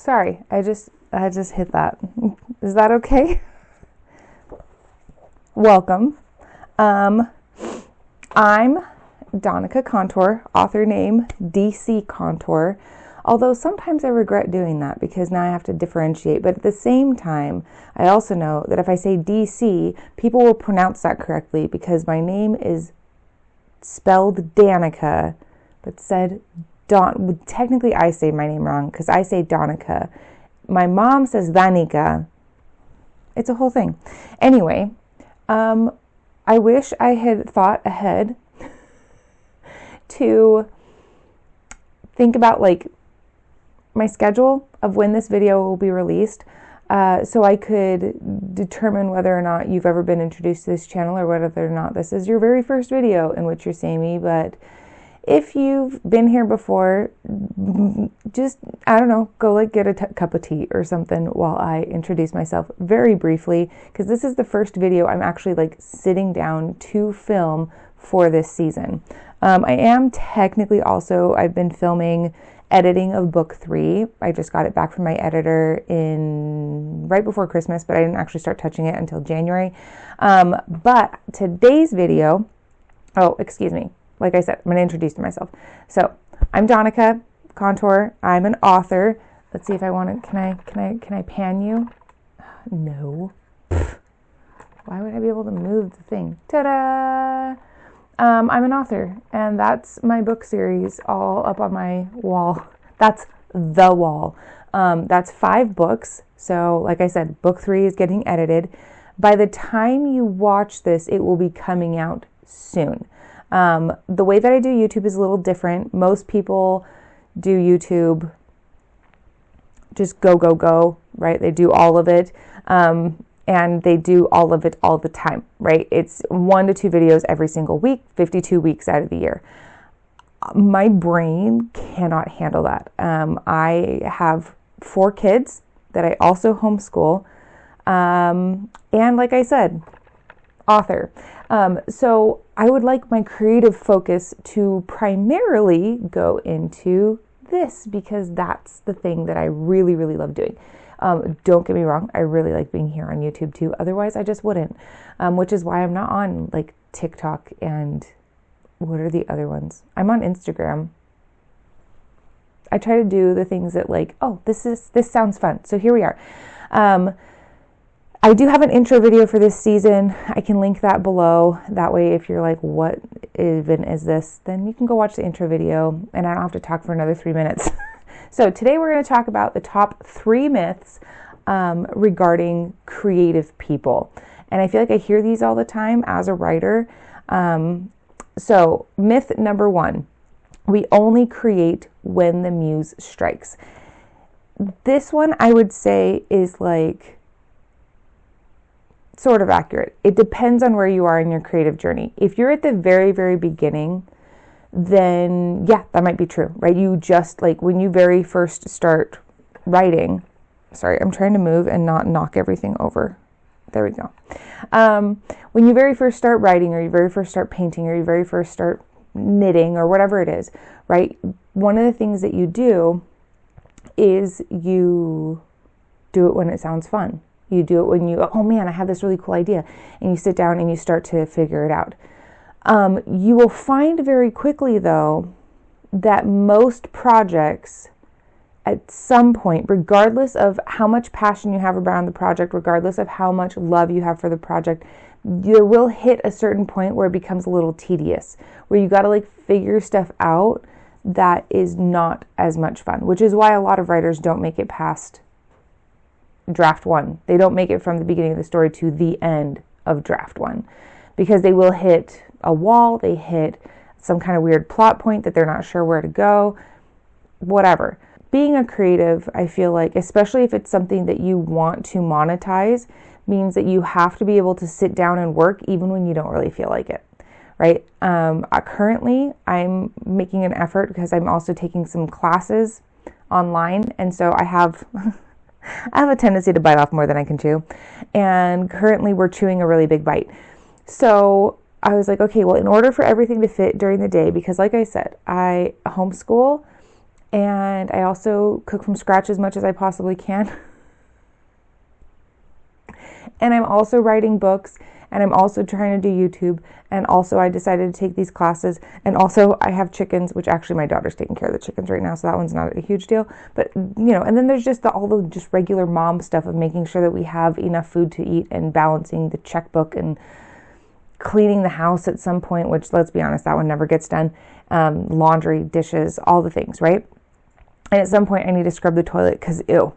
Sorry, I just hit that. Is that okay? Welcome. I'm Donica Contour, author name DC Contour. Although sometimes I regret doing that because now I have to differentiate. But at the same time, I also know that if I say DC, people will pronounce that correctly because my name is spelled Danica, but said Don. Technically, I say my name wrong because I say Donica. My mom says Danica. It's a whole thing. Anyway, I wish I had thought ahead to think about like my schedule of when this video will be released, so I could determine whether or not you've ever been introduced to this channel or whether or not this is your very first video in which you're seeing me. But if you've been here before, just, I don't know, go like get a cup of tea or something while I introduce myself very briefly, because this is the first video I'm actually like sitting down to film for this season. I am technically also, I've been filming editing of book 3. I just got it back from my editor right before Christmas, but I didn't actually start touching it until January. But today's video, excuse me. Like I said, I'm going to introduce myself. So I'm Donica Contour. I'm an author. Let's see if I want to, can I pan you? No. Why would I be able to move the thing? Ta-da! I'm an author, and that's my book series all up on my wall. That's the wall. That's 5 books. So like I said, book 3 is getting edited. By the time you watch this, it will be coming out soon. The way that I do YouTube is a little different. Most people do YouTube just go, right? They do all of it. And they do all of it all the time, right? It's 1 to 2 videos every single week, 52 weeks out of the year. My brain cannot handle that. I have 4 kids that I also homeschool. And like I said, author. So I would like my creative focus to primarily go into this because that's the thing that I really, really love doing. Don't get me wrong, I really like being here on YouTube too. Otherwise, I just wouldn't, which is why I'm not on like TikTok and what are the other ones? I'm on Instagram. I try to do the things that like, this sounds fun. So here we are. I do have an intro video for this season. I can link that below. That way, if you're like, what even is this? Then you can go watch the intro video and I don't have to talk for another 3 minutes. So today we're going to talk about the top 3 myths regarding creative people. And I feel like I hear these all the time as a writer. So myth number 1, we only create when the muse strikes. This one I would say is like sort of accurate. It depends on where you are in your creative journey. If you're at the very, very beginning, then yeah, that might be true, right? You just like when you very first start writing, sorry, I'm trying to move and not knock everything over. There we go. When you very first start writing or you very first start painting or you very first start knitting or whatever it is, right? One of the things that you do is you do it when it sounds fun. You do it when you, oh man, I have this really cool idea. And you sit down and you start to figure it out. You will find very quickly, though, that most projects at some point, regardless of how much passion you have around the project, regardless of how much love you have for the project, there will hit a certain point where it becomes a little tedious, where you got to like figure stuff out that is not as much fun, which is why a lot of writers don't make it past draft 1. They don't make it from the beginning of the story to the end of draft 1 because they will hit a wall, they hit some kind of weird plot point that they're not sure where to go, whatever. Being a creative, I feel like, especially if it's something that you want to monetize, means that you have to be able to sit down and work even when you don't really feel like it, right? Currently, I'm making an effort because I'm also taking some classes online, and so I have a tendency to bite off more than I can chew, and currently we're chewing a really big bite. So I was like, okay, well, in order for everything to fit during the day, because like I said, I homeschool And I also cook from scratch as much as I possibly can. And I'm also writing books, and I'm also trying to do YouTube, and also I decided to take these classes, and also I have chickens, which actually my daughter's taking care of the chickens right now, so that one's not a huge deal. But, and then there's just all the just regular mom stuff of making sure that we have enough food to eat and balancing the checkbook and cleaning the house at some point, which, let's be honest, that one never gets done. Laundry, dishes, all the things, right? And at some point I need to scrub the toilet because, ew.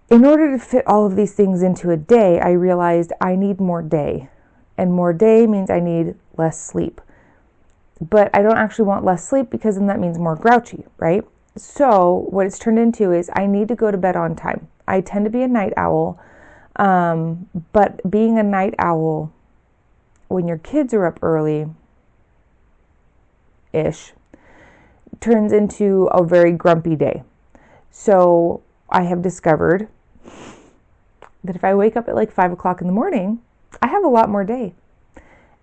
In order to fit all of these things into a day, I realized I need more day. And more day means I need less sleep. But I don't actually want less sleep because then that means more grouchy, right? So what it's turned into is I need to go to bed on time. I tend to be a night owl. But being a night owl, when your kids are up early-ish, turns into a very grumpy day. So I have discovered that if I wake up at like 5 o'clock in the morning, I have a lot more day.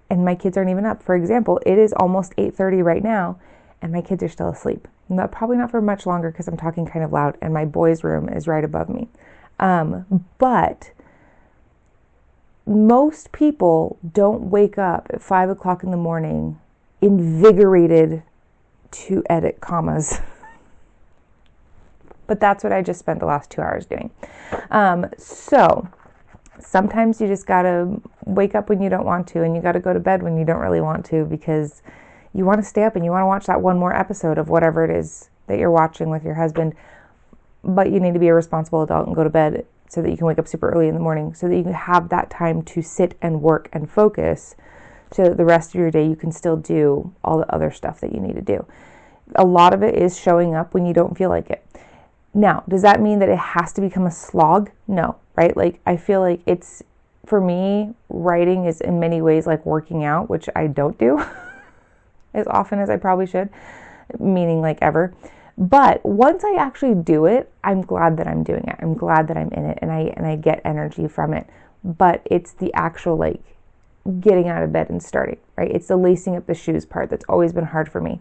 And my kids aren't even up. For example, it is almost 8:30 right now, and my kids are still asleep. Probably not for much longer because I'm talking kind of loud, and my boys' room is right above me. But most people don't wake up at 5 o'clock in the morning invigorated to edit commas. But that's what I just spent the last 2 hours doing. So sometimes you just gotta wake up when you don't want to, and you gotta go to bed when you don't really want to, because you want to stay up and you want to watch that one more episode of whatever it is that you're watching with your husband. But you need to be a responsible adult and go to bed so that you can wake up super early in the morning, so that you can have that time to sit and work and focus, so that the rest of your day you can still do all the other stuff that you need to do. A lot of it is showing up when you don't feel like it. Now, does that mean that it has to become a slog? No, right? Like, I feel like it's, for me, writing is in many ways like working out, which I don't do as often as I probably should, meaning like ever. But once I actually do it, I'm glad that I'm doing it. I'm glad that I'm in it, and I get energy from it. But it's the actual, like, getting out of bed and starting, right? It's the lacing up the shoes part that's always been hard for me.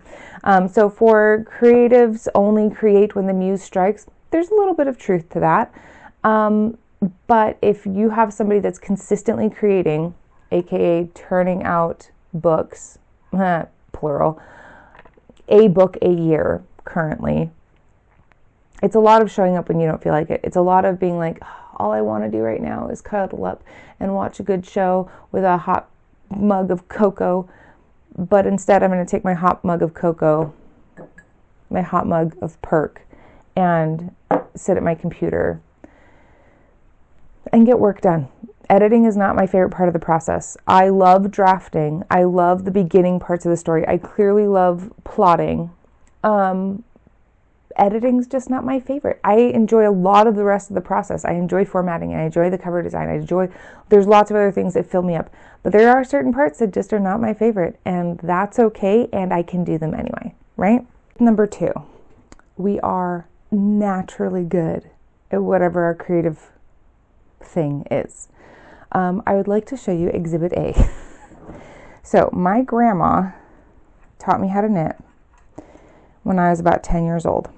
So for creatives only create when the muse strikes, there's a little bit of truth to that. But if you have somebody that's consistently creating, aka turning out books, plural, a book a year currently, it's a lot of showing up when you don't feel like it. It's a lot of being like, all I want to do right now is cuddle up and watch a good show with a hot mug of cocoa. But instead, I'm going to take my hot mug of cocoa, my hot mug of perk, and sit at my computer and get work done. Editing is not my favorite part of the process. I love drafting. I love the beginning parts of the story. I clearly love plotting. Editing's just not my favorite. I enjoy a lot of the rest of the process. I enjoy formatting, and I enjoy the cover design. There's lots of other things that fill me up. But there are certain parts that just are not my favorite, and that's okay, and I can do them anyway, right? Number 2, we are naturally good at whatever our creative thing is. I would like to show you Exhibit A. So my grandma taught me how to knit when I was about 10 years old.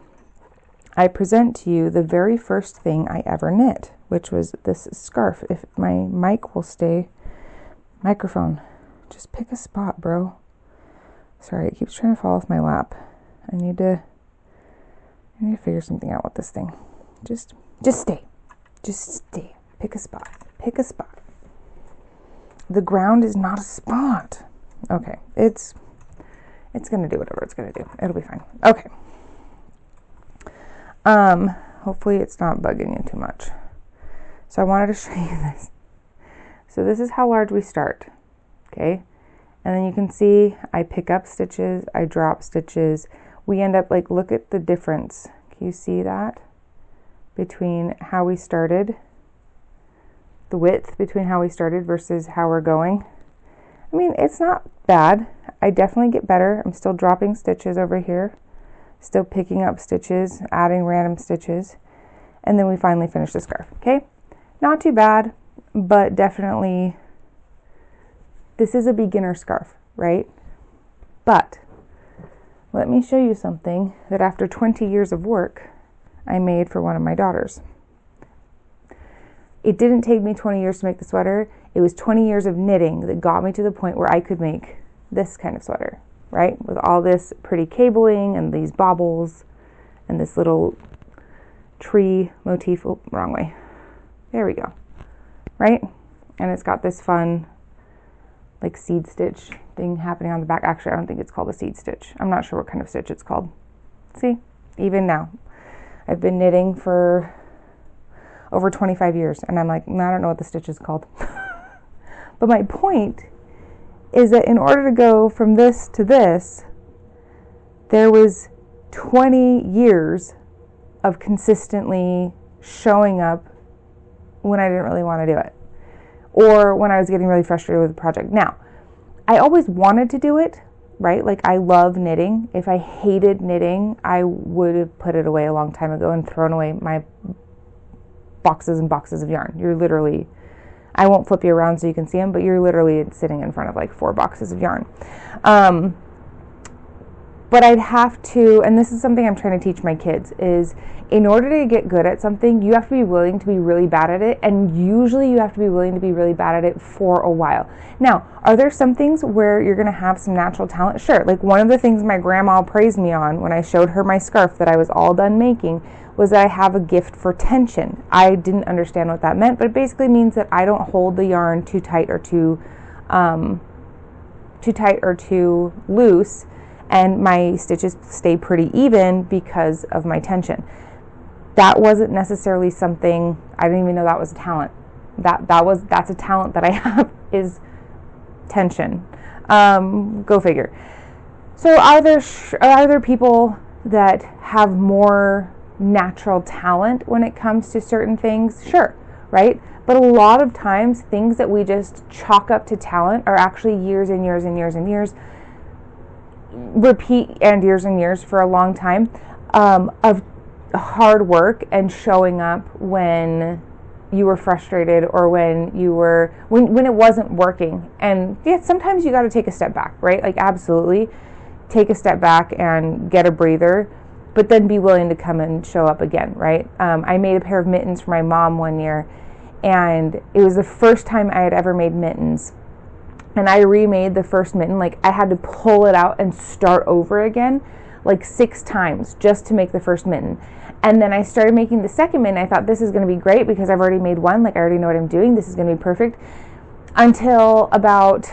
I present to you the very first thing I ever knit, which was this scarf. If my mic will stay, microphone, just pick a spot, bro. Sorry, it keeps trying to fall off my lap. I need to figure something out with this thing. Just stay. Pick a spot. The ground is not a spot. Okay, it's going to do whatever it's going to do. It'll be fine. Okay. Hopefully it's not bugging you too much. So I wanted to show you this. So this is how large we start. Okay. And then you can see I pick up stitches, I drop stitches. We end up like, look at the difference. Can you see that? Between how we started, the width between how we started versus how we're going. I mean, it's not bad. I definitely get better. I'm still dropping stitches over here, still picking up stitches, adding random stitches, and then we finally finish the scarf. Okay, not too bad, but definitely this is a beginner scarf, right? But let me show you something that after 20 years of work, I made for one of my daughters. It didn't take me 20 years to make the sweater. It was 20 years of knitting that got me to the point where I could make this kind of sweater, right? With all this pretty cabling and these baubles and this little tree motif. Oh, wrong way. There we go. Right? And it's got this fun like seed stitch thing happening on the back. Actually, I don't think it's called a seed stitch. I'm not sure what kind of stitch it's called. See? Even now. I've been knitting for over 25 years, and I'm like, I don't know what the stitch is called. But my point is that in order to go from this to this, there was 20 years of consistently showing up when I didn't really want to do it, or when I was getting really frustrated with the project. Now, I always wanted to do it, right? Like, I love knitting. If I hated knitting, I would have put it away a long time ago and thrown away my boxes and boxes of yarn. You're literally, I won't flip you around so you can see them, but you're literally sitting in front of like 4 boxes of yarn. But I'd have to, and this is something I'm trying to teach my kids, is in order to get good at something, you have to be willing to be really bad at it, and usually you have to be willing to be really bad at it for a while. Now, are there some things where you're going to have some natural talent? Sure. Like, one of the things my grandma praised me on when I showed her my scarf that I was all done making was that I have a gift for tension. I didn't understand what that meant, but it basically means that I don't hold the yarn too tight or too loose, and my stitches stay pretty even because of my tension. That wasn't necessarily something, I didn't even know that was a talent. That's a talent that I have, is tension. Go figure. So are there people that have more natural talent when it comes to certain things? Sure, right? But a lot of times, things that we just chalk up to talent are actually years and years and years and years, repeat and years for a long time, of hard work and showing up when you were frustrated, or when it wasn't working. And yeah, sometimes you got to take a step back, right? Like, absolutely take a step back and get a breather, but then be willing to come and show up again, right? I made a pair of mittens for my mom one year, and it was the first time I had ever made mittens. And I remade the first mitten. Like, I had to pull it out and start over again like 6 times just to make the first mitten. And then I started making the second mitten. I thought, this is going to be great because I've already made one. Like, I already know what I'm doing. This is going to be perfect. Until about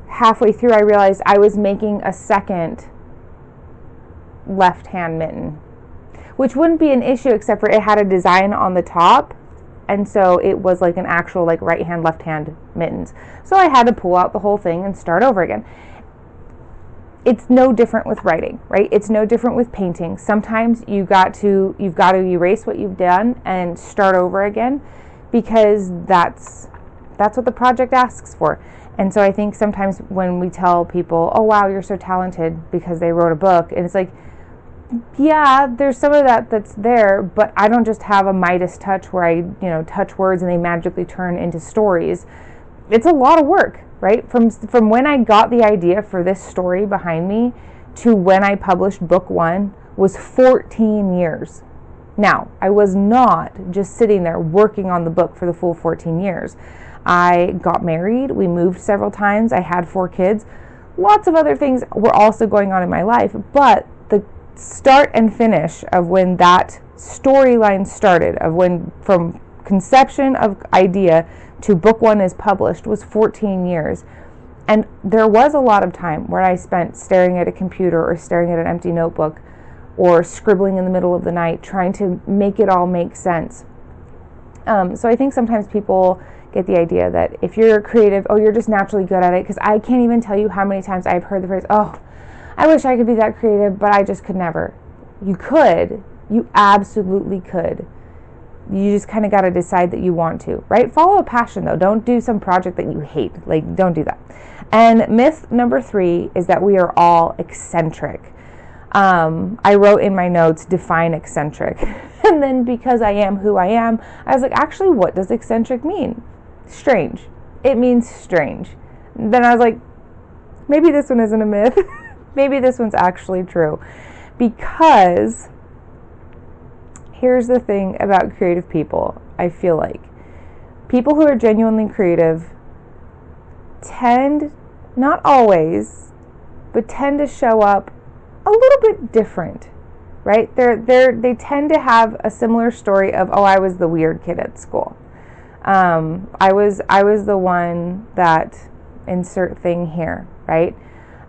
halfway through, I realized I was making a second left-hand mitten, which wouldn't be an issue except for it had a design on the top, and so it was like an actual like right hand left hand mittens. So I had to pull out the whole thing and start over again. It's no different with writing, right? It's no different with painting. Sometimes you've got to erase what you've done and start over again, because that's what the project asks for. And so I think sometimes when we tell people, oh wow, you're so talented because they wrote a book, and it's like, yeah, there's some of that's there, but I don't just have a Midas touch where I, touch words and they magically turn into stories. It's a lot of work, right? From when I got the idea for this story behind me to when I published book 1 was 14 years. Now, I was not just sitting there working on the book for the full 14 years. I got married, we moved several times, I had 4 kids. Lots of other things were also going on in my life, but the start and finish of when that storyline started, of when from conception of idea to book 1 is published, was 14 years. And there was a lot of time where I spent staring at a computer or staring at an empty notebook or scribbling in the middle of the night trying to make it all make sense. So I think sometimes people get the idea that if you're creative, oh, you're just naturally good at it, because I can't even tell you how many times I've heard the phrase, oh, I wish I could be that creative, but I just could never. You could. You absolutely could. You just kind of got to decide that you want to, right? Follow a passion, though. Don't do some project that you hate. Like, don't do that. And myth number 3 is that we are all eccentric. I wrote in my notes, define eccentric. And then because I am who I am, I was like, actually, what does eccentric mean? Strange. It means strange. Then I was like, maybe this one isn't a myth. maybe this one's actually true. Because here's the thing about creative people, I feel like. People who are genuinely creative tend, not always, but tend to show up a little bit different, right? They tend to have a similar story of, oh, I was the weird kid at school. I was the one that insert thing here, right?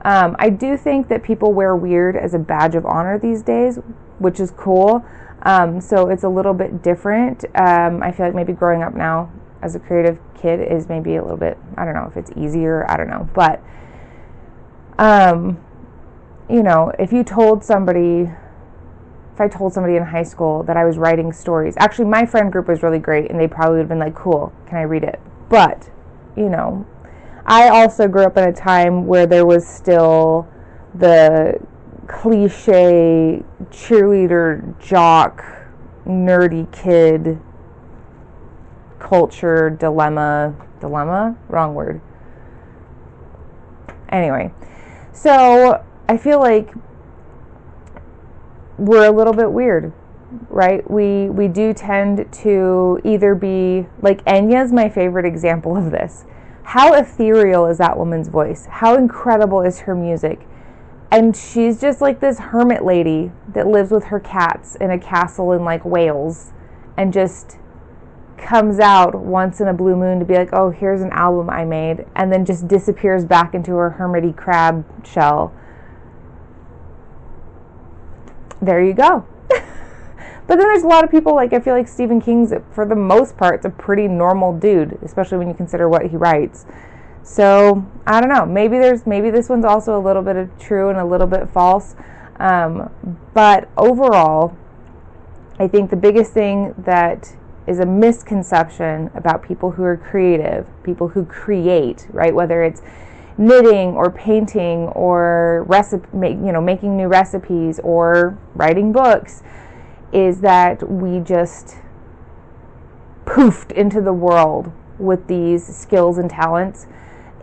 I do think that people wear weird as a badge of honor these days, which is cool. So it's a little bit different. I feel like maybe growing up now as a creative kid is maybe a little bit, I don't know if it's easier, I don't know. But, you know, if I told somebody in high school that I was writing stories, actually my friend group was really great and they probably would have been like, cool, can I read it? But, you know, I also grew up in a time where there was still the cliche cheerleader, jock, nerdy kid culture dilemma, wrong word. Anyway, so I feel like we're a little bit weird, right? We do tend to either be, like, Enya's my favorite example of this. How ethereal is that woman's voice? How incredible is her music? And she's just like this hermit lady that lives with her cats in a castle in like Wales and just comes out once in a blue moon to be like, oh, here's an album I made, and then just disappears back into her hermity crab shell. There you go. But then there's a lot of people, like, I feel like Stephen King's, for the most part, it's a pretty normal dude, especially when you consider what he writes. So, I don't know. Maybe this one's also a little bit of true and a little bit false. But overall, I think the biggest thing that is a misconception about people who are creative, people who create, right? Whether it's knitting or painting or making new recipes or writing books, is that we just poofed into the world with these skills and talents.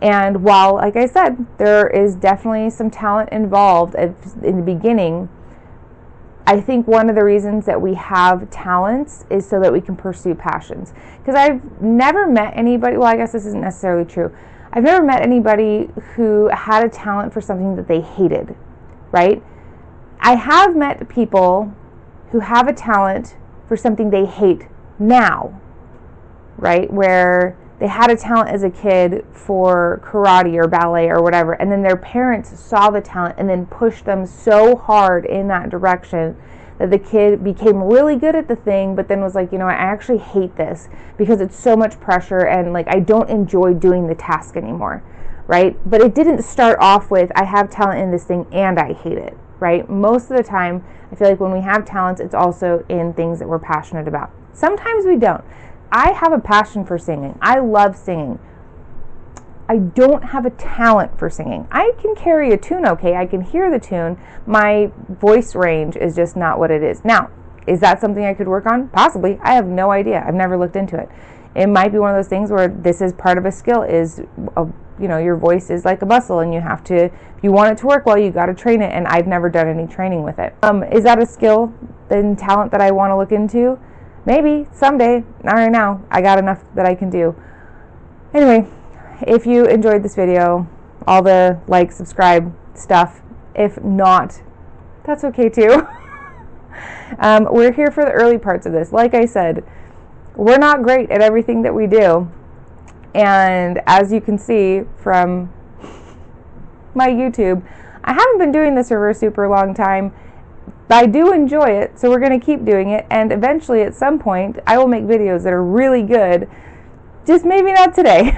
And while, like I said, there is definitely some talent involved in the beginning, I think one of the reasons that we have talents is so that we can pursue passions. Because I've never met anybody, well, I guess this isn't necessarily true. I've never met anybody who had a talent for something that they hated, right? I have met people who have a talent for something they hate now, right? Where they had a talent as a kid for karate or ballet or whatever, and then their parents saw the talent and then pushed them so hard in that direction that the kid became really good at the thing, but then was like, you know, I actually hate this because it's so much pressure and like I don't enjoy doing the task anymore, right? But it didn't start off with, I have talent in this thing and I hate it, right? Most of the time, I feel like when we have talents, it's also in things that we're passionate about. Sometimes we don't. I have a passion for singing. I love singing. I don't have a talent for singing. I can carry a tune okay. I can hear the tune. My voice range is just not what it is. Now, is that something I could work on? Possibly. I have no idea. I've never looked into it. It might be one of those things where this is part of a skill, your voice is like a muscle and you have to, if you want it to work well, you got to train it, and I've never done any training with it. Is that a skill and talent that I want to look into? Maybe someday. Not right now. I got enough that I can do. Anyway, if you enjoyed this video, all the like, subscribe stuff. If not, that's okay too. We're here for the early parts of this. Like I said, we're not great at everything that we do. And as you can see from my YouTube, I haven't been doing this for a super long time. But I do enjoy it, so we're going to keep doing it, and eventually at some point I will make videos that are really good, just maybe not today.